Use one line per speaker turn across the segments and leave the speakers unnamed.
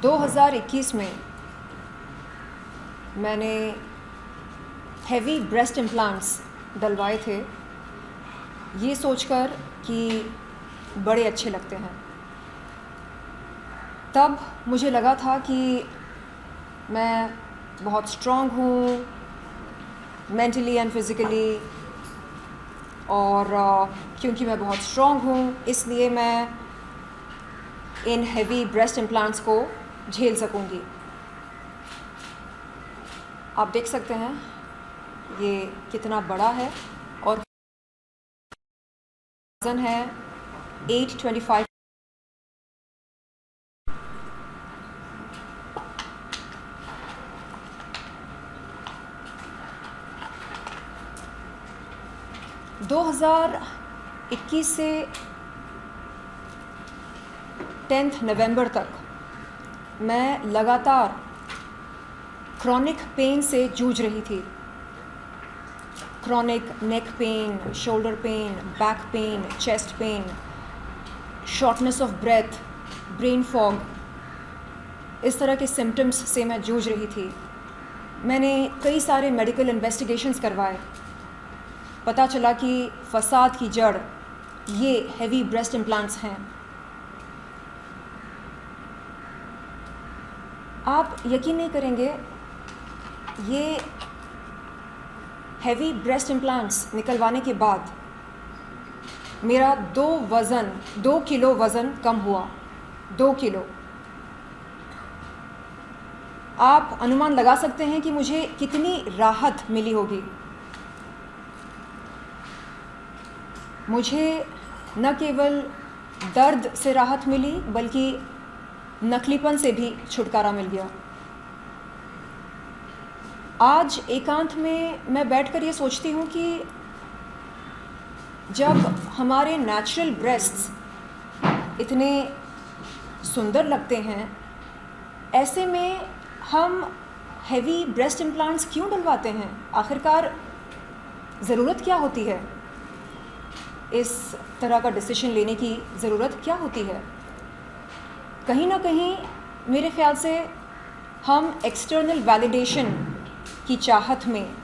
2021 में मैंने heavy breast implants डलवाए थे, ये सोचकर कि बड़े अच्छे लगते हैं। तब मुझे लगा था कि मैं बहुत स्ट्रॉन्ग हूँ मेंटली एंड फिज़िकली, और क्योंकि मैं बहुत स्ट्रॉन्ग हूँ इसलिए मैं इन हेवी ब्रेस्ट इम्प्लांट्स को झेल सकूँगी। आप देख सकते हैं ये कितना बड़ा है और वज़न है 825। दो 2021 से 10 नवंबर तक मैं लगातार क्रॉनिक पेन से जूझ रही थी। Chronic neck pain, shoulder pain, back pain, chest pain, shortness of breath, brain fog, इस तरह के सिम्टम्स से मैं जूझ रही थी। मैंने कई सारे मेडिकल इन्वेस्टिगेशंस करवाए। पता चला कि फसाद की जड़ ये हेवी ब्रेस्ट इम्प्लांट्स हैं। आप यकीन नहीं करेंगे, ये हेवी ब्रेस्ट इम्प्लांट्स निकलवाने के बाद मेरा 2 किलो वज़न कम हुआ। 2 किलो। आप अनुमान लगा सकते हैं कि मुझे कितनी राहत मिली होगी। मुझे न केवल दर्द से राहत मिली बल्कि नकलीपन से भी छुटकारा मिल गया। आज एकांत में मैं बैठकर ये सोचती हूँ कि जब हमारे नेचुरल ब्रेस्ट्स इतने सुंदर लगते हैं, ऐसे में हम हेवी ब्रेस्ट इम्प्लांट्स क्यों डलवाते हैं? आखिरकार ज़रूरत क्या होती है? इस तरह का डिसीजन लेने की ज़रूरत क्या होती है? कहीं ना कहीं मेरे ख़्याल से हम एक्सटर्नल वैलिडेशन की चाहत में,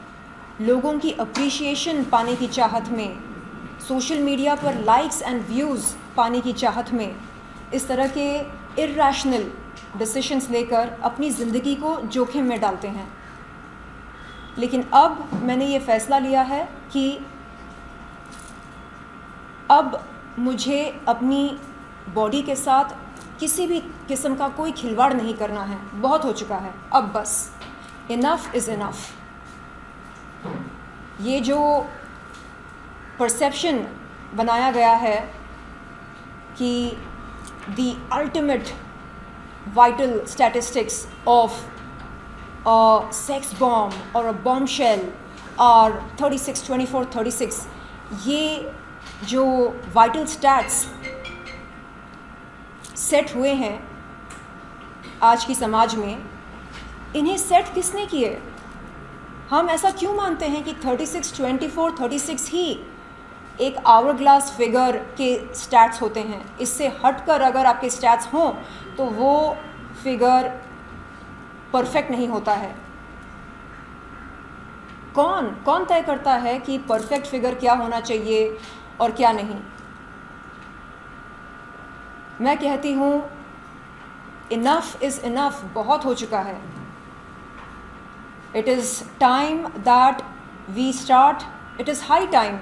लोगों की अप्रिशिएशन पाने की चाहत में, सोशल मीडिया पर लाइक्स एंड व्यूज़ पाने की चाहत में इस तरह के इर्रेशनल डिसीजंस लेकर अपनी ज़िंदगी को जोखिम में डालते हैं। लेकिन अब मैंने ये फ़ैसला लिया है कि अब मुझे अपनी बॉडी के साथ किसी भी किस्म का कोई खिलवाड़ नहीं करना है। बहुत हो चुका है, अब बस इनफ इज़ इनफ। ये जो परसेप्शन बनाया गया है कि the ultimate vital statistics of a sex bomb or a bombshell are 36, 24, 36, ये जो vital stats सेट हुए हैं आज की समाज में, इन्हें सेट किसने किए? हम ऐसा क्यों मानते हैं कि 36, 24, 36 ही एक आवर ग्लास फिगर के स्टैट्स होते हैं? इससे हटकर अगर आपके स्टैट्स हों तो वो फिगर परफेक्ट नहीं होता है। कौन तय करता है कि परफेक्ट फिगर क्या होना चाहिए और क्या नहीं? मैं कहती हूँ इनफ इज़ इनफ। बहुत हो चुका है। It is time that we start, it is high time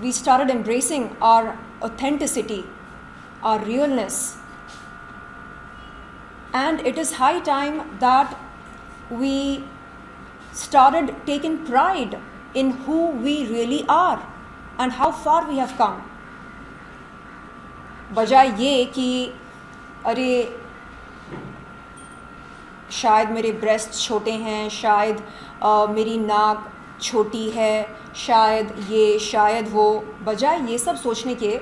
we started embracing our authenticity, our realness, and it is high time that we started taking pride in who we really are and how far we have come. बजाय ये कि अरे शायद मेरे breast छोटे हैं, शायद मेरी नाक छोटी है, शायद वो, बजाय ये सब सोचने के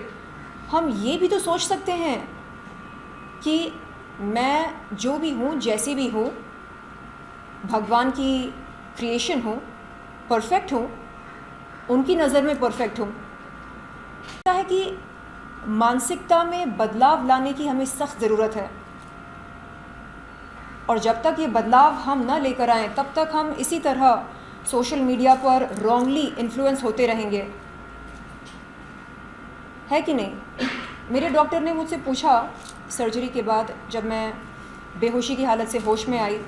हम ये भी तो सोच सकते हैं कि मैं जो भी हूँ, जैसी भी हूँ, भगवान की क्रिएशन हूँ, परफेक्ट हूँ, उनकी नज़र में परफेक्ट हूँ। लगता है कि मानसिकता में बदलाव लाने की हमें सख्त ज़रूरत है। और जब तक ये बदलाव हम ना लेकर आएँ तब तक हम इसी तरह सोशल मीडिया पर रॉन्गली इन्फ्लुएंस होते रहेंगे, है कि नहीं? मेरे डॉक्टर ने मुझसे पूछा सर्जरी के बाद, जब मैं बेहोशी की हालत से होश में आई,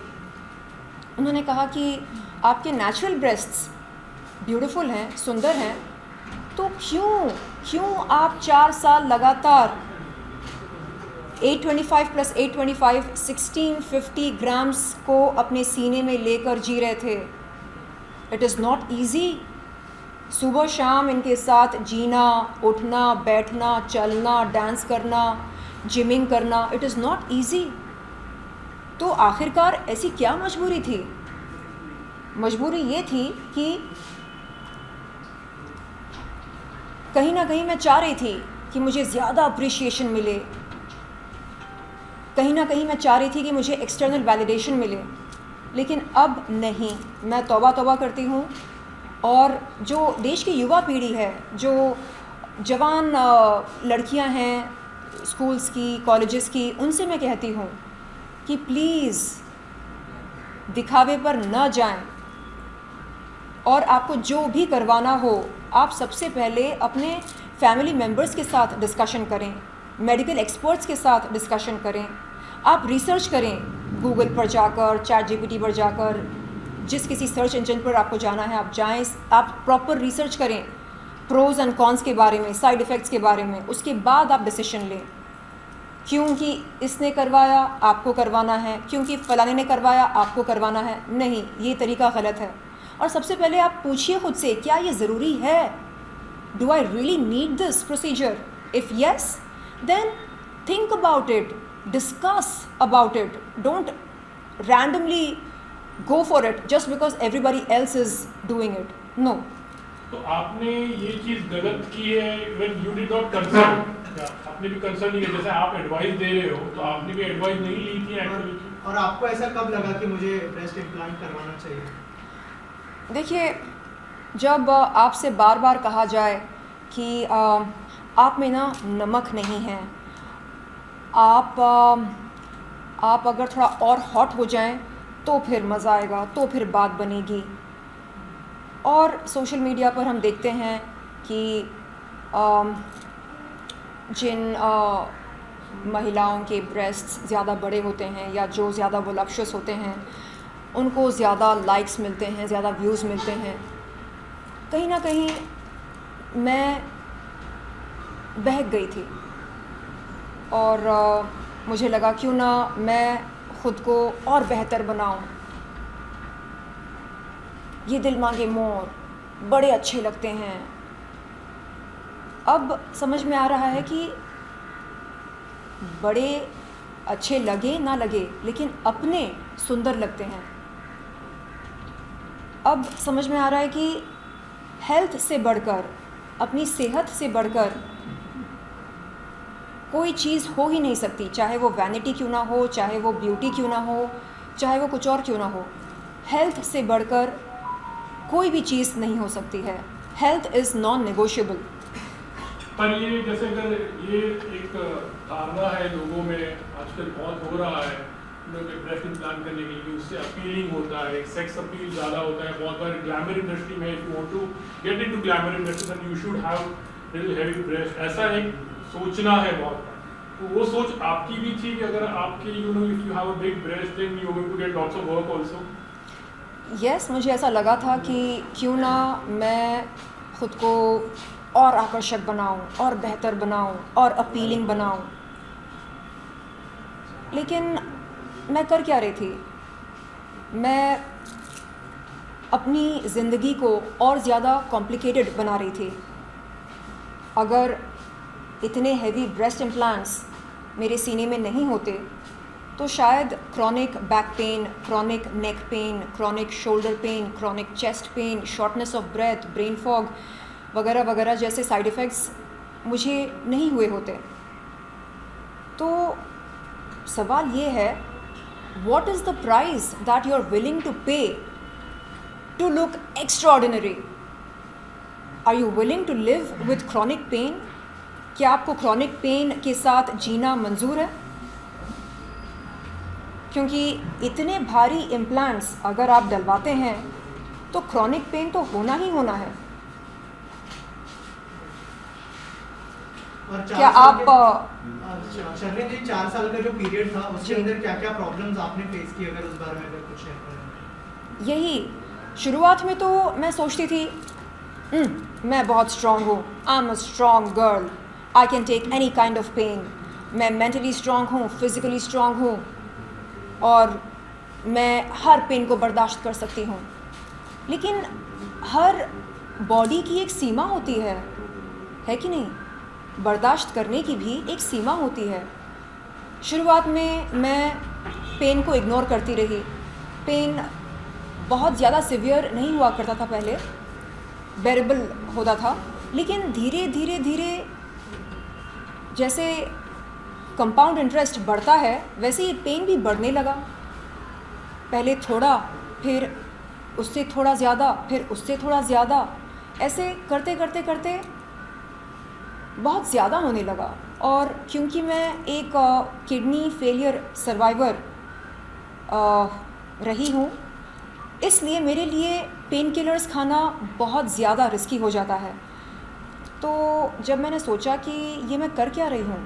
उन्होंने कहा कि आपके नेचुरल ब्रेस्ट्स ब्यूटीफुल हैं, सुंदर हैं, तो क्यों आप 4 साल लगातार 825 + 825 1650 ग्राम्स को अपने सीने में लेकर जी रहे थे? It is not easy. सुबह शाम इनके साथ जीना, उठना, बैठना, चलना, डांस करना, जिमिंग करना, इट इज़ नॉट ईजी। तो आखिरकार ऐसी क्या मजबूरी थी? मजबूरी ये थी कि कहीं ना कहीं मैं चाह रही थी कि मुझे ज़्यादा अप्रिशिएशन मिले, कहीं ना कहीं मैं चाह रही थी कि मुझे एक्सटर्नल वैलिडेशन मिले। लेकिन अब नहीं, मैं तौबा तौबा करती हूँ। और जो देश की युवा पीढ़ी है, जो जवान लड़कियां हैं स्कूल्स की, कॉलेजेस की, उनसे मैं कहती हूँ कि प्लीज़ दिखावे पर न जाएं, और आपको जो भी करवाना हो आप सबसे पहले अपने फैमिली मेम्बर्स के साथ डिस्कशन करें, मेडिकल एक्सपर्ट्स के साथ डिस्कशन करें, आप रिसर्च करें गूगल पर जाकर, ChatGPT पर जाकर, जिस किसी सर्च इंजन पर आपको जाना है आप जाएं, आप प्रॉपर रिसर्च करें प्रोज एंड कॉन्स के बारे में, साइड इफ़ेक्ट्स के बारे में, उसके बाद आप डिसीजन लें। क्योंकि इसने करवाया आपको करवाना है, क्योंकि फ़लाने ने करवाया आपको करवाना है, नहीं, ये तरीका गलत है। और सबसे पहले आप पूछिए खुद से, क्या ये ज़रूरी है? Do I really need this procedure? If yes, then think about it, discuss about it, don't randomly go for it just because everybody else is doing it. No.
तो आपने ये चीज गलत की है when you did not consult, आपने भी consult नहीं किया, जैसे आप एडवाइस दे रहे हो तो आपने भी एडवाइस नहीं ली थी एक्चुअली।
और आपको ऐसा कब लगा कि मुझे ब्रेस्ट इम्प्लांट करवाना चाहिए?
देखिए, जब आपसे बार बार कहा जाए कि आप में ना नमक नहीं है, आप अगर थोड़ा और हॉट हो जाएं तो फिर मज़ा आएगा, तो फिर बात बनेगी। और सोशल मीडिया पर हम देखते हैं कि जिन महिलाओं के ब्रेस्ट्स ज़्यादा बड़े होते हैं या जो ज़्यादा वोलप्शस होते हैं, उनको ज़्यादा लाइक्स मिलते हैं, ज़्यादा व्यूज़ मिलते हैं। कहीं ना कहीं मैं बहक गई थी और मुझे लगा क्यों ना मैं ख़ुद को और बेहतर बनाऊं। ये दिल मांगे मोर बड़े अच्छे लगते हैं। अब समझ में आ रहा है कि बड़े अच्छे लगे ना लगे, लेकिन अपने सुंदर लगते हैं। अब समझ में आ रहा है कि हेल्थ से बढ़कर, अपनी सेहत से बढ़कर कोई चीज़ हो ही नहीं सकती, चाहे वो वैनिटी क्यों ना हो, चाहे वो ब्यूटी क्यों ना हो, चाहे वो कुछ और क्यों ना हो। हेल्थ से बढ़कर कोई भी चीज़ नहीं हो सकती है। Health is non negotiable.
पर ये जैसे अगर ये एक धारणा है लोगों में आजकल बहुत हो रहा है, लोग ब्रेस्ट इम्प्लांट करने के लिए उससे अपीलिंग होता है, सेक्स अपील ज़्यादा होता है। बहुत बार ग्लैमर इंडस्ट्री में if you want to get into glamour industry then you should have little heavy breast, ऐसा एक सोचना है बहुत। तो वो सोच आपकी भी थी कि अगर आपके you know if you have a big breast then you are going to get lots of work also?
Yes, मुझे ऐसा लगा था कि क्यों ना मैं ख़ुद को और आकर्षक बनाऊं, और बेहतर बनाऊं, और अपीलिंग बनाऊं। लेकिन मैं कर क्या रही थी? मैं अपनी ज़िंदगी को और ज़्यादा कॉम्प्लिकेटेड बना रही थी। अगर इतने हेवी ब्रेस्ट इम्प्लांट्स मेरे सीने में नहीं होते तो शायद chronic back pain, chronic neck pain, chronic shoulder pain, chronic chest pain, shortness of breath, brain fog वगैरह वगैरह जैसे साइड इफ़ेक्ट्स मुझे नहीं हुए होते। तो सवाल ये है, what is the price that you are willing to pay to look extraordinary? Are you willing to live with chronic pain? क्या आपको chronic pain के साथ जीना मंजूर है? क्योंकि इतने भारी इम्प्लांट्स अगर आप डलवाते हैं तो क्रॉनिक पेन तो होना ही होना है।
और
क्या आप
शर्लिन जी 4 साल का जो पीरियड था उसके
जी।
अंदर क्या क्या प्रॉब्लम्स आपने फेस की, अगर उस बारे में अगर कुछ शेयर करें?
यही शुरुआत में तो मैं सोचती थी मैं बहुत स्ट्रॉन्ग हूँ, I am a strong girl, I can take any kind of pain, मैं मेंटली स्ट्रॉन्ग हूँ, फिज़िकली स्ट्रॉन्ग हूँ और मैं हर पेन को बर्दाश्त कर सकती हूँ। लेकिन हर बॉडी की एक सीमा होती है कि नहीं? बर्दाश्त करने की भी एक सीमा होती है। शुरुआत में मैं पेन को इग्नोर करती रही। पेन बहुत ज़्यादा सिवियर नहीं हुआ करता था पहले, बेरेबल होता था, लेकिन धीरे धीरे धीरे जैसे कंपाउंड इंटरेस्ट बढ़ता है वैसे ही पेन भी बढ़ने लगा। पहले थोड़ा, फिर उससे थोड़ा ज़्यादा, फिर उससे थोड़ा ज़्यादा, ऐसे करते करते करते बहुत ज़्यादा होने लगा। और क्योंकि मैं एक किडनी फेलियर सर्वाइवर रही हूँ, इसलिए मेरे लिए पेन किलर्स खाना बहुत ज़्यादा रिस्की हो जाता है। तो जब मैंने सोचा कि ये मैं कर क्या रही हूँ,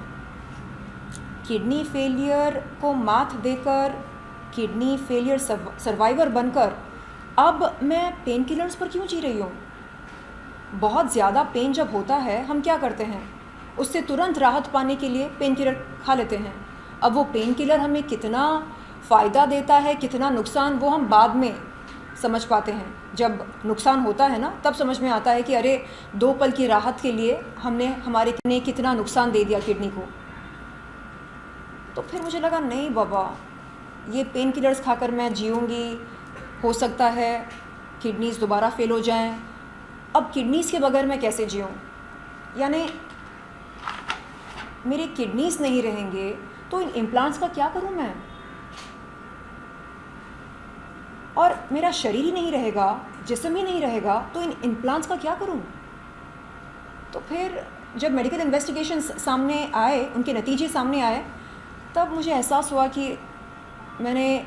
किडनी फेलियर को मात देकर, किडनी फेलियर सर्वाइवर बनकर अब मैं पेन किलर्स पर क्यों जी रही हूँ? बहुत ज़्यादा पेन जब होता है हम क्या करते हैं, उससे तुरंत राहत पाने के लिए पेन किलर खा लेते हैं। अब वो पेन किलर हमें कितना फ़ायदा देता है, कितना नुकसान, वो हम बाद में समझ पाते हैं। जब नुकसान होता है ना, तब समझ में आता है कि अरे 2 पल की राहत के लिए हमने हमारे कितना नुकसान दे दिया किडनी को। तो फिर मुझे लगा नहीं बाबा, ये पेन किलर्स खाकर मैं जीऊँगी, हो सकता है किडनीज़ दोबारा फेल हो जाएं। अब किडनीज़ के बगैर मैं कैसे जीऊँ? यानी मेरे किडनीज़ नहीं रहेंगे तो इन इम्प्लांट्स का क्या करूँ मैं? और मेरा शरीर ही नहीं रहेगा, जिस्म ही नहीं रहेगा, तो इन इम्प्लांट्स का क्या करूँ? तो फिर जब मेडिकल इन्वेस्टिगेशंस सामने आए, उनके नतीजे सामने आए, तब मुझे एहसास हुआ कि मैंने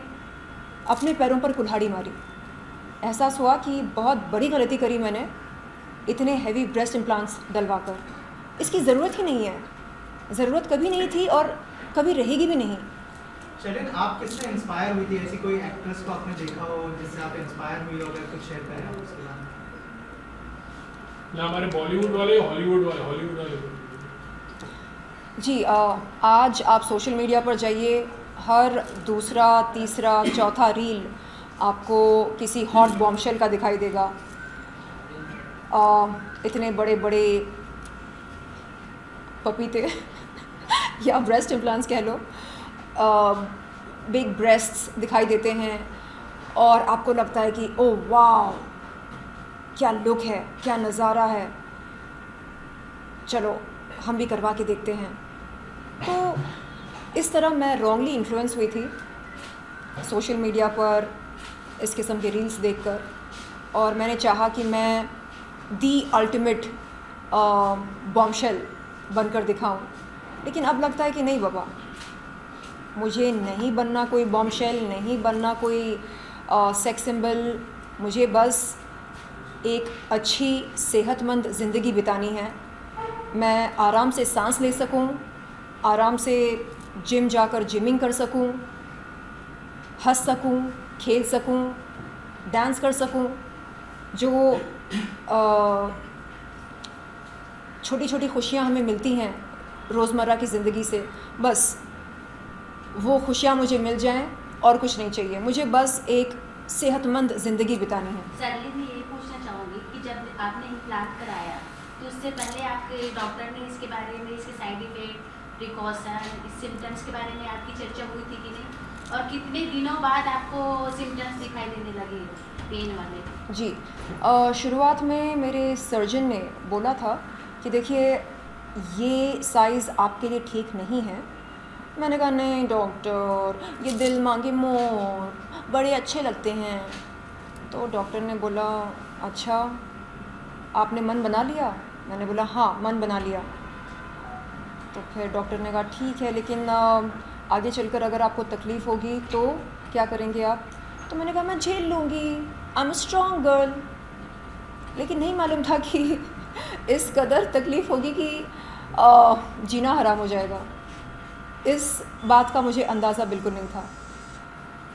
अपने पैरों पर कुल्हाड़ी मारी। एहसास हुआ कि बहुत बड़ी गलती करी मैंने इतने हैवी ब्रेस्ट इम्प्लांट्स डलवाकर। इसकी ज़रूरत ही नहीं है, ज़रूरत कभी नहीं थी और कभी रहेगी भी नहीं।
शर्लिन, आप किससे इंस्पायर हुई थी? ऐसी कोई एक्ट्रेस को आपने देखा हो जिससे आप इंस्पायर हुई हो, अगर कुछ शेयर करें आप उसके बारे में?
ना हमारे बॉलीवुड वाले, हॉलीवुड वाले।
जी, आज आप सोशल मीडिया पर जाइए, हर दूसरा, तीसरा, चौथा रील आपको किसी हॉट बॉम्बशेल का दिखाई देगा। इतने बड़े बड़े पपीते या ब्रेस्ट इम्प्लांट्स कह लो, बिग ब्रेस्ट्स दिखाई देते हैं और आपको लगता है कि ओह वाह, क्या लुक है, क्या नज़ारा है, चलो हम भी करवा के देखते हैं। तो इस तरह मैं रॉन्गली इन्फ्लुएंस हुई थी सोशल मीडिया पर इस किस्म के रील्स देखकर, और मैंने चाहा कि मैं दी अल्टीमेट बॉम्बशेल बनकर दिखाऊं। लेकिन अब लगता है कि नहीं बाबा, मुझे नहीं बनना कोई बॉम्बशेल, नहीं बनना कोई सेक्स सिंबल। मुझे बस एक अच्छी सेहतमंद ज़िंदगी बितानी है। मैं आराम से सांस ले सकूं, आराम से जिम जाकर जिमिंग कर सकूं, हंस सकूं, खेल सकूं, डांस कर सकूं। जो छोटी छोटी खुशियाँ हमें मिलती हैं रोज़मर्रा की ज़िंदगी से, बस वो खुशियाँ मुझे मिल जाएं और कुछ नहीं चाहिए। मुझे बस एक सेहतमंद ज़िंदगी बितानी है।
सरली, मैं ये पूछना चाहूँगी कि जब आपने इम्प्लांट कराया तो उससे पहले आपके डॉक्टर ने इसके बारे में, इसके साइड इफ़ेक्ट, प्रिकॉशन, इस सिम्टम्स के बारे में आपकी चर्चा हुई थी कि नहीं? और कितने दिनों बाद आपको सिम्टम्स दिखाई देने लगे पेन वाले?
जी, शुरुआत में मेरे सर्जन ने बोला था कि देखिए ये साइज़ आपके लिए ठीक नहीं है। मैंने कहा नहीं डॉक्टर, ये दिल मांगे मोर बड़े अच्छे लगते हैं। तो डॉक्टर ने बोला अच्छा, आपने मन बना लिया? मैंने बोला हाँ, मन बना लिया। तो फिर डॉक्टर ने कहा ठीक है, लेकिन आगे चलकर अगर आपको तकलीफ़ होगी तो क्या करेंगे आप? तो मैंने कहा मैं झेल लूँगी, आई एम स्ट्रॉन्ग गर्ल। लेकिन नहीं मालूम था कि इस कदर तकलीफ़ होगी कि जीना हराम हो जाएगा। इस बात का मुझे अंदाज़ा बिल्कुल नहीं था।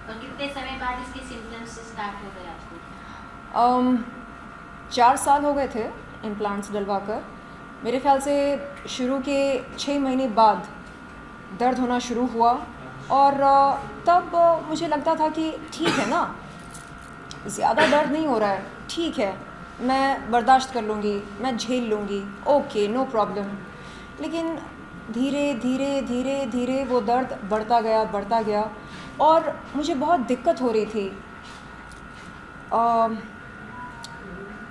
और कितने समय बाद इसके सिम्टम्स स्टार्ट हो गए आपको?
4 साल हो गए थे इम्प्लांट्स डलवाकर। मेरे ख्याल से शुरू के 6 महीने बाद दर्द होना शुरू हुआ और तब मुझे लगता था कि ठीक है ना, ज़्यादा दर्द नहीं हो रहा है, ठीक है, मैं बर्दाश्त कर लूँगी, मैं झेल लूँगी, ओके नो प्रॉब्लम। लेकिन धीरे धीरे धीरे धीरे वो दर्द बढ़ता गया और मुझे बहुत दिक्कत हो रही थी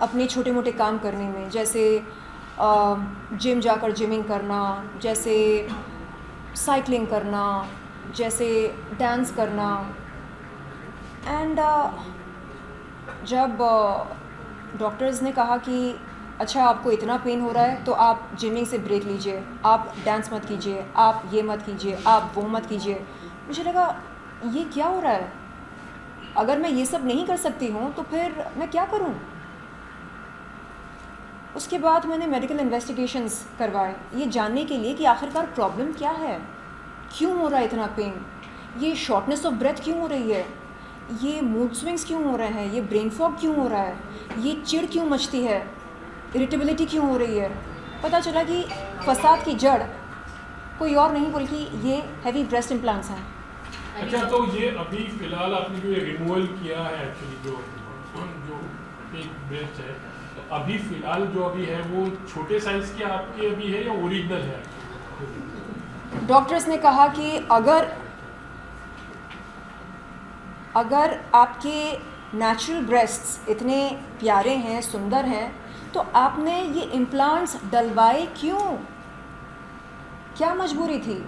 अपने छोटे मोटे काम करने में, जैसे जिम जाकर जिमिंग करना, जैसे साइकिलिंग करना, जैसे डांस करना। एंड जब डॉक्टर्स ने कहा कि अच्छा आपको इतना पेन हो रहा है तो आप जिमिंग से ब्रेक लीजिए, आप डांस मत कीजिए, आप ये मत कीजिए, आप वो मत कीजिए, मुझे लगा ये क्या हो रहा है? अगर मैं ये सब नहीं कर सकती हूँ तो फिर मैं क्या करूँ? उसके बाद मैंने मेडिकल इन्वेस्टिगेशंस करवाए ये जानने के लिए कि आखिरकार प्रॉब्लम क्या है, क्यों हो रहा है इतना पेन, ये शॉर्टनेस ऑफ ब्रेथ क्यों हो रही है, ये मूड स्विंग्स क्यों हो रहे हैं, ये ब्रेन फॉग क्यों हो रहा है, ये चिढ़ क्यों मचती है, इरिटेबिलिटी क्यों हो रही है। पता चला कि फसाद की जड़ कोई और नहीं बल्कि ये हैवी ब्रेस्ट इम्प्लांट्स हैं।
अच्छा, तो ये अभी फिलहाल आपने जो रिमूवल किया है एक्चुअली जो एक ब्रेस्ट है, तो अभी फिलहाल जो अभी है वो छोटे साइज के आपके अभी है या ओरिजिनल है?
डॉक्टर्स ने कहा कि अगर आपके नेचुरल ब्रेस्ट्स इतने प्यारे हैं, सुंदर हैं, तो आपने ये इम्प्लांट्स डलवाए क्यों? क्या मजबूरी थी?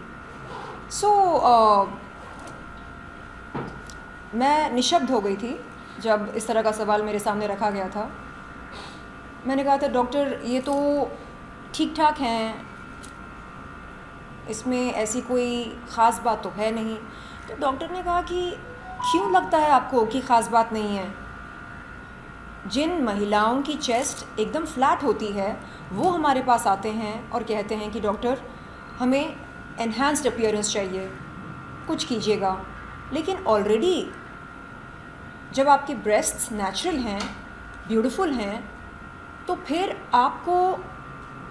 मैं निशब्द हो गई थी जब इस तरह का सवाल मेरे सामने रखा गया था। मैंने कहा था डॉक्टर ये तो ठीक ठाक हैं, इसमें ऐसी कोई ख़ास बात तो है नहीं। तो डॉक्टर ने कहा कि क्यों लगता है आपको कि ख़ास बात नहीं है? जिन महिलाओं की चेस्ट एकदम फ्लैट होती है वो हमारे पास आते हैं और कहते हैं कि डॉक्टर हमें एनहांस्ड अपीयरेंस चाहिए, कुछ कीजिएगा। लेकिन ऑलरेडी जब आपके ब्रेस्ट्स नेचुरल हैं, ब्यूटीफुल हैं, तो फिर आपको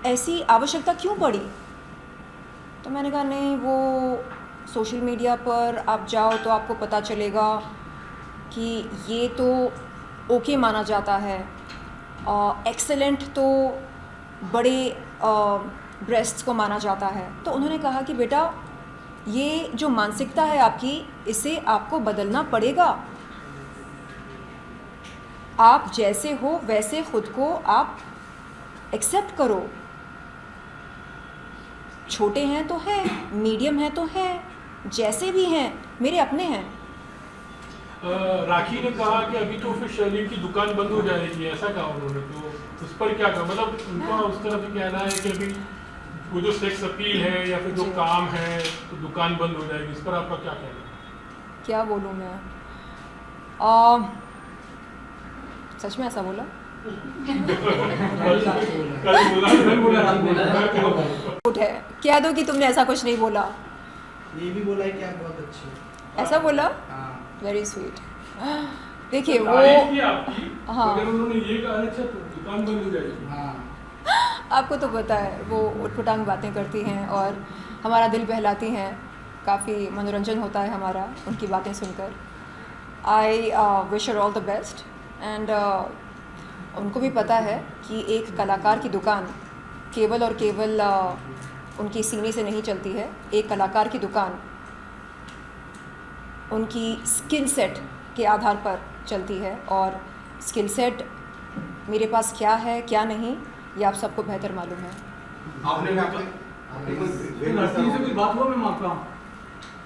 ऐसी आवश्यकता क्यों पड़ी? तो मैंने कहा नहीं, वो सोशल मीडिया पर आप जाओ तो आपको पता चलेगा कि ये तो ओके माना जाता है, एक्सेलेंट तो बड़े ब्रेस्ट्स को माना जाता है। तो उन्होंने कहा कि बेटा ये जो मानसिकता है आपकी, इसे आपको बदलना पड़ेगा। आप जैसे हो वैसे ख़ुद को आप एक्सेप्ट करो। छोटे हैं तो हैं, मीडियम हैं तो हैं, जैसे भी हैं मेरे अपने हैं।
राखी ने कहा कि अभी तो फिर शर्लिन की दुकान बंद हो जाएगी, ऐसा कहा उन्होंने, तो उस पर क्या कहा? मतलब उनका उस तरह से कहना है कि अभी वो जो सेक्स अपील है या फिर जो काम है तो दुकान बंद हो जाएगी, इस पर आपका क्या कहना है?
क्या बोलूँ मैं, सच में ऐसा बोला? है कह दो कि तुमने ऐसा कुछ नहीं बोला।
ये भी बोला है कि आप बहुत अच्छी हो।
ऐसा बोला?
हाँ।
Very sweet. देखिए वो
आपकी,
हाँ,
अगर उन्होंने ये कहा अच्छा तो दुकान बंद हो जाएगी।
हाँ।
आपको तो पता है वो उटपटांग बातें करती हैं और हमारा दिल बहलाती हैं, काफ़ी मनोरंजन होता है हमारा उनकी बातें सुनकर। I wish her all the best and उनको भी पता है कि एक कलाकार की दुकान केवल और केवल उनकी सीने से नहीं चलती है। एक कलाकार की दुकान उनकी स्किल सेट के आधार पर चलती है, और स्किल सेट मेरे पास क्या है क्या नहीं ये आप सबको बेहतर मालूम है।
आपने
राखी से कुछ बात हुआ? मैं मानता हूँ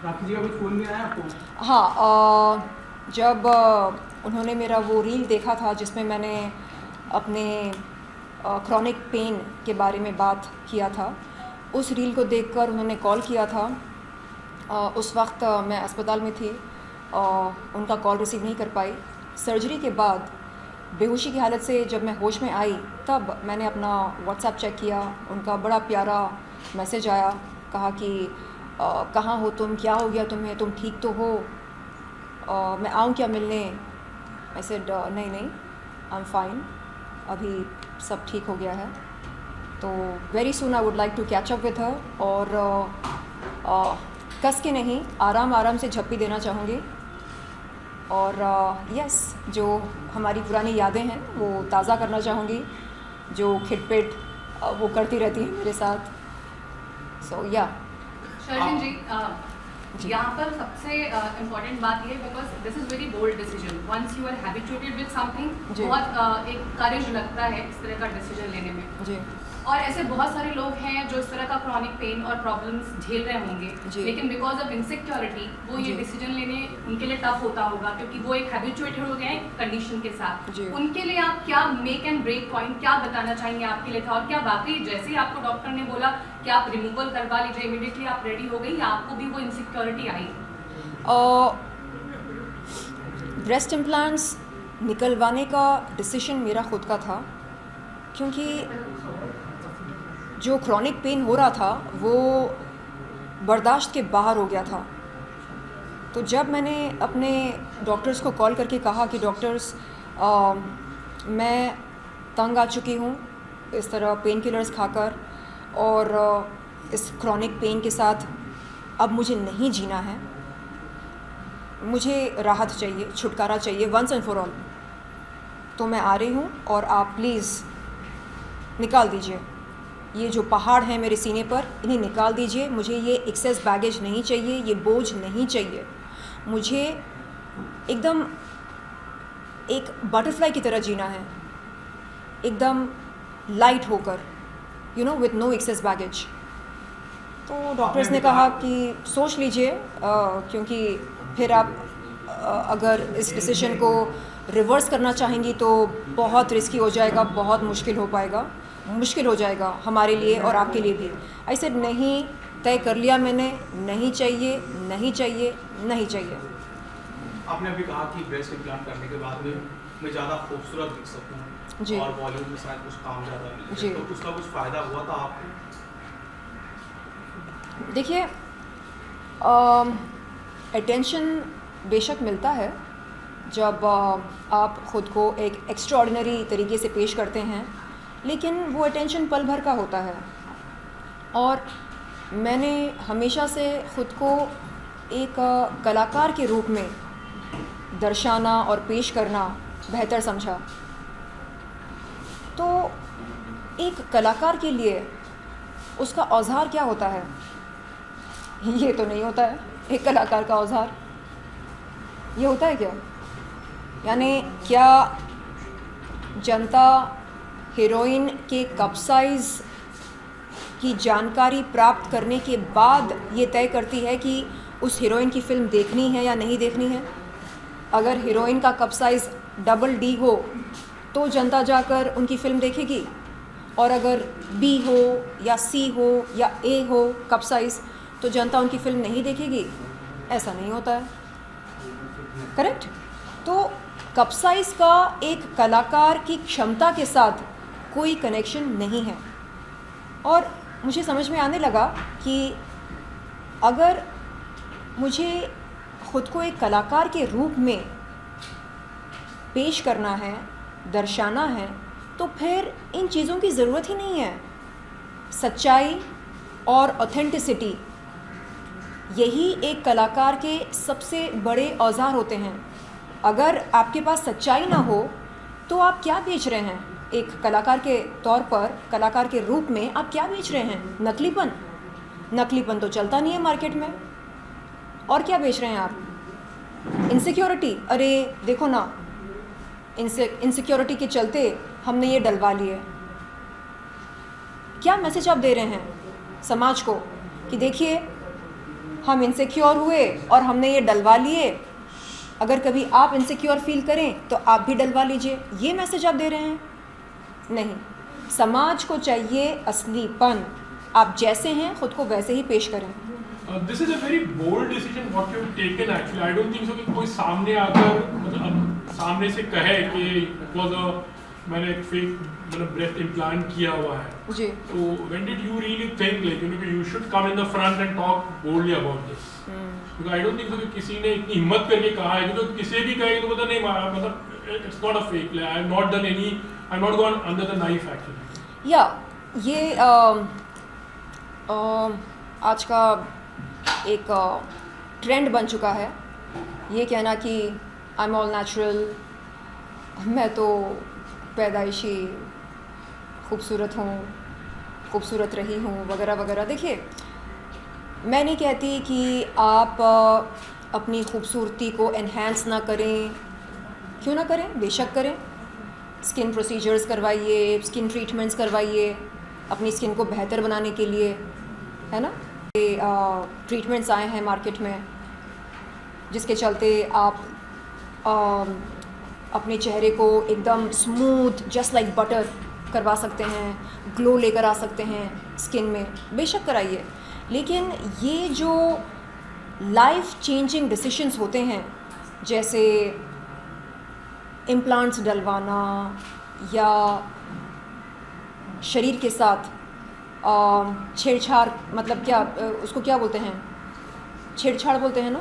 राखी जी का कुछ फ़ोन नहीं आया आपको?
हाँ, जब उन्होंने मेरा वो रील देखा था जिसमें मैंने अपने क्रॉनिक पेन के बारे में बात किया था, उस रील को देखकर उन्होंने कॉल किया था उस वक्त मैं अस्पताल में थी, उनका कॉल रिसीव नहीं कर पाई। सर्जरी के बाद बेहोशी की हालत से जब मैं होश में आई तब मैंने अपना व्हाट्सएप चेक किया, उनका बड़ा प्यारा मैसेज आया, कहा कि कहाँ हो तुम, क्या हो गया तुम्हें, तुम ठीक तो हो, मैं आऊँ क्या मिलने। आई सेड नहीं आई एम फाइन, अभी सब ठीक हो गया है। तो very soon I would like to catch up with her और कस के नहीं, आराम आराम से झप्पी देना चाहूँगी। और यस, जो हमारी पुरानी यादें हैं वो ताज़ा करना चाहूँगी, जो खिटपिट वो करती रहती है मेरे साथ। सो या
शर्जिन जी, यहाँ पर सबसे इम्पोर्टेंट बात ये है because this is very bold decision. Once you are habituated with something, बहुत एक करेज लगता है इस तरह का डिसीजन लेने में
जी।
और ऐसे बहुत सारे लोग हैं जो इस तरह का क्रॉनिक पेन और प्रॉब्लम्स झेल रहे होंगे, लेकिन बिकॉज ऑफ इनसिक्योरिटी वो ये डिसीजन लेने उनके लिए टफ होता होगा, क्योंकि वो एक हैबिचुएटेड हो गए हैं कंडीशन के साथ। उनके लिए आप क्या मेक एंड ब्रेक पॉइंट क्या बताना चाहेंगे आपके लिए था, और क्या वाकई जैसे ही आपको डॉक्टर ने बोला कि आप रिमूवल करवा लीजिए, इमीडिएटली आप रेडी हो गई या आपको भी वो इनसिक्योरिटी आई?
ब्रेस्ट इम्प्लांट्स निकलवाने का डिसीजन मेरा खुद का था, क्योंकि जो क्रॉनिक पेन हो रहा था वो बर्दाश्त के बाहर हो गया था। तो जब मैंने अपने डॉक्टर्स को कॉल करके कहा कि डॉक्टर्स मैं तंग आ चुकी हूँ इस तरह पेन किलर्स खाकर, और इस क्रॉनिक पेन के साथ अब मुझे नहीं जीना है, मुझे राहत चाहिए, छुटकारा चाहिए वंस एंड फॉर ऑल, तो मैं आ रही हूँ और आप प्लीज़ निकाल दीजिए ये जो पहाड़ है मेरे सीने पर, इन्हें निकाल दीजिए। मुझे ये एक्सेस बैगेज नहीं चाहिए, ये बोझ नहीं चाहिए। मुझे एकदम एक बटरफ्लाई की तरह जीना है, एकदम लाइट होकर, you know, with no excess baggage. तो डॉक्टर्स ने कहा कि सोच लीजिए, क्योंकि फिर आप अगर इस डिसीजन को रिवर्स करना चाहेंगी तो बहुत रिस्की हो जाएगा, बहुत मुश्किल हो जाएगा हमारे लिए और आपके लिए भी। आई सेड नहीं, तय कर लिया मैंने, नहीं चाहिए, नहीं चाहिए, नहीं चाहिए।
आपने अभी कहा कि ब्रेस्ट इम्प्लांट करने के बाद में मैं ज़्यादा खूबसूरत दिख सकूँ
जी,
और बॉलीवुड में शायद कुछ काम ज़्यादा मिले,
जी।
तो उसका कुछ फ़ायदा हुआ था आपको?
देखिए, अटेंशन बेशक मिलता है जब आप ख़ुद को एक एक्स्ट्राऑर्डिनरी तरीके से पेश करते हैं, लेकिन वो अटेंशन पल भर का होता है। और मैंने हमेशा से ख़ुद को एक कलाकार के रूप में दर्शाना और पेश करना बेहतर समझा। तो एक कलाकार के लिए उसका औजार क्या होता है, ये तो नहीं होता है एक कलाकार का औजार। ये होता है क्या? यानी क्या जनता हीरोइन के कप साइज़ की जानकारी प्राप्त करने के बाद ये तय करती है कि उस हीरोइन की फ़िल्म देखनी है या नहीं देखनी है? अगर हीरोइन का कप साइज़ डबल-D हो तो जनता जाकर उनकी फ़िल्म देखेगी, और अगर B हो या C हो या A हो कप साइज़ तो जनता उनकी फ़िल्म नहीं देखेगी? ऐसा नहीं होता है, करेक्ट? तो कप साइज़ का एक कलाकार की क्षमता के साथ कोई कनेक्शन नहीं है। और मुझे समझ में आने लगा कि अगर मुझे ख़ुद को एक कलाकार के रूप में पेश करना है, दर्शाना है, तो फिर इन चीज़ों की ज़रूरत ही नहीं है। सच्चाई और ऑथेंटिसिटी, यही एक कलाकार के सबसे बड़े औजार होते हैं। अगर आपके पास सच्चाई ना हो तो आप क्या बेच रहे हैं? एक कलाकार के तौर पर, कलाकार के रूप में आप क्या बेच रहे हैं? नकलीपन। नकलीपन तो चलता नहीं है मार्केट में। और क्या बेच रहे हैं आप? इनसिक्योरिटी। अरे देखो ना, इनसिक्योरिटी के चलते हमने ये डलवा लिए। क्या मैसेज आप दे रहे हैं समाज को कि देखिए हम इनसिक्योर हुए और हमने ये डलवा लिए, अगर कभी आप इनसिक्योर फील करें तो आप भी डलवा लीजिए। ये मैसेज आप दे रहे हैं? नहीं, समाज को चाहिए असलीपन। आप जैसे हैं ख़ुद को वैसे ही पेश करें।
This is a very bold decision what you have taken actually. I don't think so कि कोई सामने आकर मतलब सामने से कहे कि वाज अ मैंने एक फेक मतलब ब्रेस्ट इम्प्लांट किया हुआ है.
जी.
So when did you really think like you should come in the front and talk boldly about this? Because I don't think so कि किसी ने इतनी हिम्मत करके कहा है, क्योंकि किसी भी कहे तो पता नहीं मतलब it's not a fake. Like, I have not done any. I have not gone under the knife actually.
या ये आज का एक ट्रेंड बन चुका है ये कहना कि आई एम ऑल नेचुरल, मैं तो पैदाइशी खूबसूरत हूँ, खूबसूरत रही हूँ वगैरह वगैरह. देखिए, मैं नहीं कहती कि आप अपनी खूबसूरती को एनहेंस ना करें. क्यों ना करें, बेशक करें. स्किन प्रोसीजर्स करवाइए, स्किन ट्रीटमेंट्स करवाइए अपनी स्किन को बेहतर बनाने के लिए, है ना. ये ट्रीटमेंट्स आए हैं मार्केट में जिसके चलते आप अपने चेहरे को एकदम स्मूथ जस्ट लाइक बटर करवा सकते हैं, ग्लो लेकर आ सकते हैं स्किन में. बेशक कराइए, लेकिन ये जो लाइफ चेंजिंग डिसीशंस होते हैं जैसे इम्प्लांट्स डलवाना या शरीर के साथ छेड़छाड़, मतलब क्या उसको क्या बोलते हैं, छेड़छाड़ बोलते हैं ना,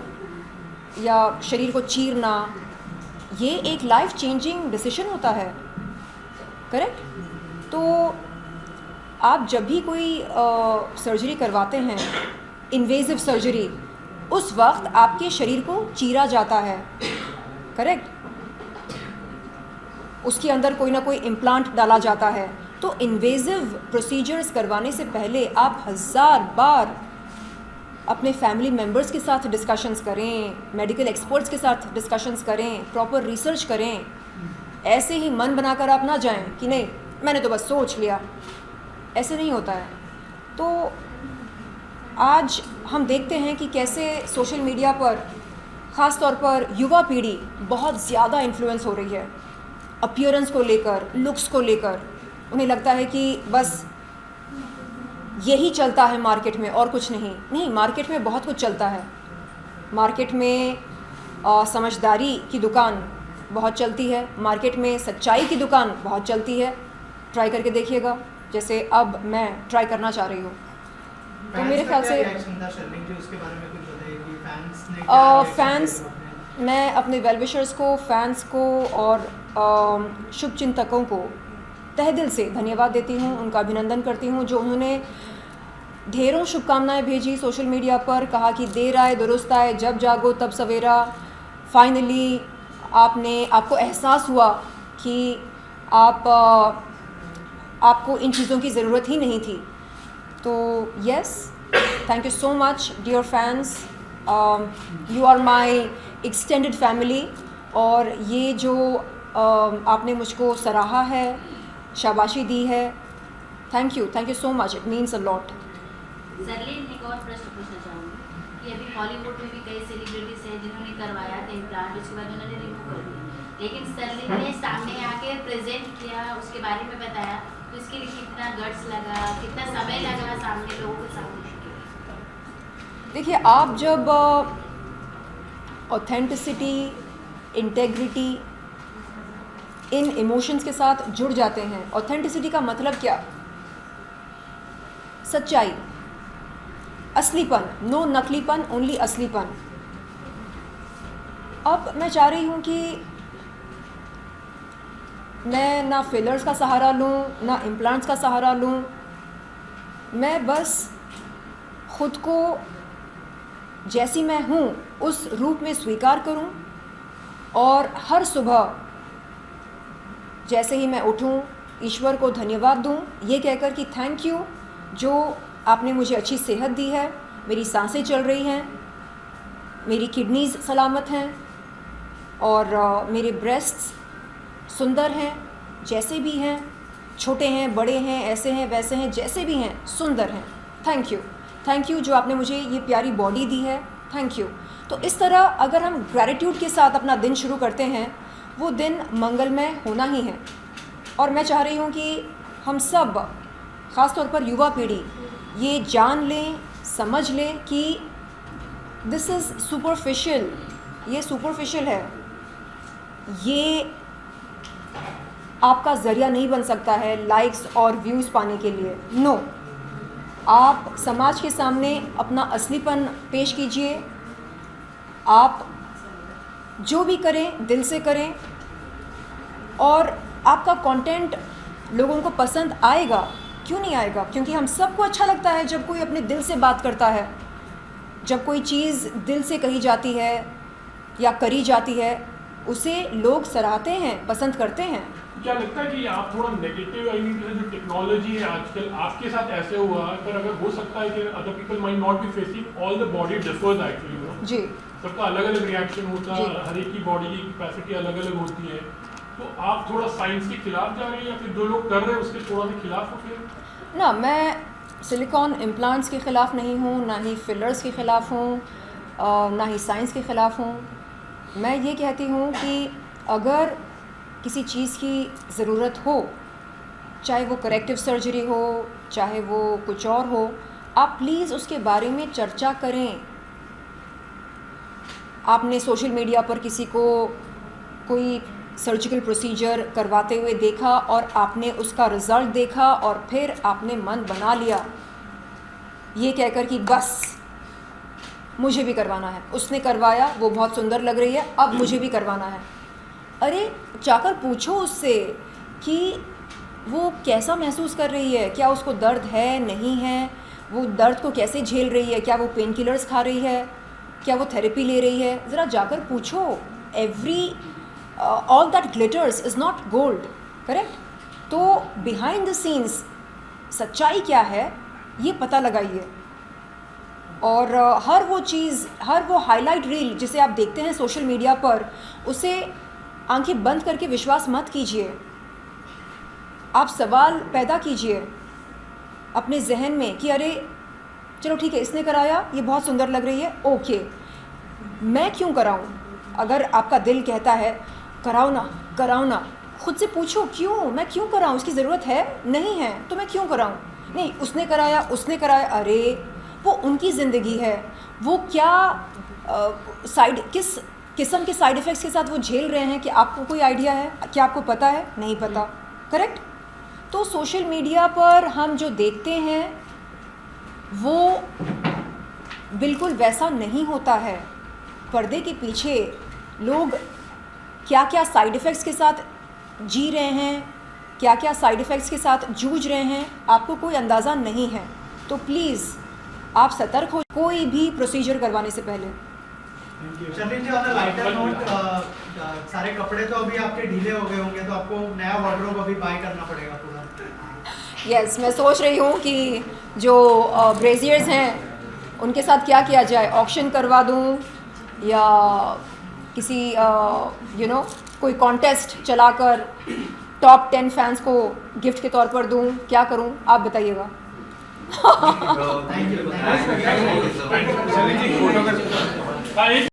या शरीर को चीरना, ये एक लाइफ चेंजिंग डिसीजन होता है. करेक्ट. तो आप जब भी कोई सर्जरी करवाते हैं, इन्वेजिव सर्जरी, उस वक्त आपके शरीर को चीरा जाता है. करेक्ट. उसके अंदर कोई ना कोई इम्प्लांट डाला जाता है. तो इन्वेजिव प्रोसीजर्स करवाने से पहले आप 1000 बार अपने फैमिली मेम्बर्स के साथ डिस्कशंस करें, मेडिकल एक्सपर्ट्स के साथ डिस्कशंस करें, प्रॉपर रिसर्च करें. ऐसे ही मन बनाकर आप ना जाएं कि नहीं मैंने तो बस सोच लिया. ऐसे नहीं होता है. तो आज हम देखते हैं कि कैसे सोशल मीडिया पर ख़ास तौर पर युवा पीढ़ी बहुत ज़्यादा इन्फ्लुएंस हो रही है अपीयरेंस को लेकर, लुक्स को लेकर. उन्हें लगता है कि बस यही चलता है मार्केट में और कुछ नहीं. नहीं, मार्केट में बहुत कुछ चलता है. मार्केट में समझदारी की दुकान बहुत चलती है, मार्केट में सच्चाई की दुकान बहुत चलती है. ट्राई करके देखिएगा, जैसे अब मैं ट्राई करना चाह रही हूँ. तो मेरे ख्याल से फैंस, मैं अपने वेलविशर्स को, फैंस को और शुभचिंतकों को तहे दिल से धन्यवाद देती हूँ, उनका अभिनंदन करती हूँ जो उन्होंने ढेरों शुभकामनाएं भेजी सोशल मीडिया पर. कहा कि देर आए दुरुस्त आए, जब जागो तब सवेरा. फाइनली आपको एहसास हुआ कि आपको इन चीज़ों की ज़रूरत ही नहीं थी. तो yes, thank you so much dear fans. You are my extended family. और ये जो आपने मुझको सराहा है, शाबाशी दी है, thank you so much. It means a lot.
Sarleen, एक और प्रश्न पूछना चाहूँगी कि अभी हॉलीवुड में भी कई सेलिब्रिटीज हैं जिन्होंने करवाया था इम्प्लांट, उसके बाद उन्होंने रिमूव कर दिया, लेकिन सरलीन ने सामने आके प्रेजेंट किया, उसके बारे में बताया, तो इसके लिए कितना गट्स लगा, कितना समय लगा सामने लोगों के सामने?
देखिए, आप जब ऑथेंटिसिटी, इंटेग्रिटी, इन इमोशंस के साथ जुड़ जाते हैं. ऑथेंटिसिटी का मतलब क्या? सच्चाई, असलीपन, नो नकलीपन, ओनली असलीपन. अब मैं चाह रही हूँ कि मैं ना फिलर्स का सहारा लूँ, ना इम्प्लांट्स का सहारा लूँ. मैं बस खुद को जैसी मैं हूँ उस रूप में स्वीकार करूँ और हर सुबह जैसे ही मैं उठूं ईश्वर को धन्यवाद दूं, ये कहकर कि थैंक यू जो आपने मुझे अच्छी सेहत दी है, मेरी सांसें चल रही हैं, मेरी किडनीज़ सलामत हैं और मेरे ब्रेस्ट्स सुंदर हैं, जैसे भी हैं, छोटे हैं, बड़े हैं, ऐसे हैं, वैसे हैं, जैसे भी हैं, सुंदर हैं. थैंक यू जो आपने मुझे ये प्यारी बॉडी दी है. Thank you. तो इस तरह अगर हम ग्रैटिट्यूड के साथ अपना दिन शुरू करते हैं, वो दिन मंगलमय होना ही है. और मैं चाह रही हूँ कि हम सब, ख़ास तौर पर युवा पीढ़ी, ये जान लें, समझ लें कि दिस इज़ सुपरफिशियल, ये सुपरफिशियल है, ये आपका ज़रिया नहीं बन सकता है लाइक्स और व्यूज़ पाने के लिए। नो, आप समाज के सामने अपना असलीपन पेश कीजिए, आप जो भी करें दिल से करें, और आपका कंटेंट लोगों को पसंद आएगा। क्यों नहीं आएगा? क्योंकि हम सबको अच्छा लगता है जब कोई अपने दिल से बात करता है, जब कोई चीज़ दिल से कही जाती है या करी जाती है, उसे लोग सराहते हैं, पसंद करते हैं।
क्या लगता है कि आप थोड़ा नेगेटिव, आई मीन जो टेक्नोलॉजी है आजकल आपके साथ ऐसे हुआ है, पर अगर हो सकता है कि other people might not be facing all the body differs actually,
जी,
सबका अलग अलग रिएक्शन होता है,
जी।
हर एक की बॉडी की कैपेसिटी अलग अलग होती है, तो आप थोड़ा साइंस के खिलाफ जा रहे हैं या फिर जो लोग कर रहे हैं उसके थोड़ा सा खिलाफ हो फिर?
ना, मैं सिलिकॉन इम्प्लांट्स के ख़िलाफ़ नहीं हूँ, ना ही फिलर्स के ख़िलाफ़ हूँ, ना ही साइंस के ख़िलाफ़ हूँ। मैं ये कहती हूँ कि अगर किसी चीज़ की ज़रूरत हो, चाहे वो करेक्टिव सर्जरी हो, चाहे वो कुछ और हो, आप प्लीज़ उसके बारे में चर्चा करें। आपने सोशल मीडिया पर किसी को कोई सर्जिकल प्रोसीजर करवाते हुए देखा और आपने उसका रिज़ल्ट देखा और फिर आपने मन बना लिया ये कहकर कि बस मुझे भी करवाना है, उसने करवाया, वो बहुत सुंदर लग रही है, अब मुझे भी करवाना है। अरे जाकर पूछो उससे कि वो कैसा महसूस कर रही है, क्या उसको दर्द है, नहीं है, वो दर्द को कैसे झेल रही है, क्या वो पेन किलर्स खा रही है, क्या वो थेरेपी ले रही है, ज़रा जाकर पूछो। All that glitters is not gold, correct? तो बिहाइंड द सीन्स सच्चाई क्या है ये पता लगाइए। और हर वो चीज़, हर वो हाईलाइट रील जिसे आप देखते हैं सोशल मीडिया पर, उसे आंखें बंद करके विश्वास मत कीजिए। आप सवाल पैदा कीजिए अपने जहन में कि अरे चलो ठीक है, इसने कराया, ये बहुत सुंदर लग रही है, ओके, मैं क्यों कराऊं? अगर आपका दिल कहता है कराओ ना, कराओ ना, खुद से पूछो क्यों, मैं क्यों कराऊं? उसकी ज़रूरत है, नहीं है, तो मैं क्यों कराऊं? नहीं, उसने कराया, उसने कराया, अरे वो उनकी ज़िंदगी है, वो क्या किस किस्म के साइड इफ़ेक्ट्स के साथ वो झेल रहे हैं कि आपको कोई आइडिया है? क्या आपको पता है? नहीं पता, करेक्ट? तो सोशल मीडिया पर हम जो देखते हैं वो बिल्कुल वैसा नहीं होता है। पर्दे के पीछे लोग क्या क्या साइड इफ़ेक्ट्स के साथ जी रहे हैं, क्या क्या साइड इफ़ेक्ट्स के साथ जूझ रहे हैं, आपको कोई अंदाज़ा नहीं है। तो प्लीज़ आप सतर्क हो कोई भी प्रोसीजर करवाने से पहले।
चलिए जी, ऑन अ लाइटर नोट, सारे कपड़े तो अभी आपके ढीले हो गए होंगे, तो आपको नया वार्डरोब अभी बाय करना पड़ेगा पूरा।
यस, मैं सोच रही हूँ कि जो ब्रेजियर्स हैं उनके साथ क्या किया जाए, ऑक्शन करवा दूँ या किसी कोई कॉन्टेस्ट चलाकर टॉप 10 फैंस को गिफ्ट के तौर पर दूँ, क्या करूँ आप बताइएगा।
Thank you.
हाँ, एक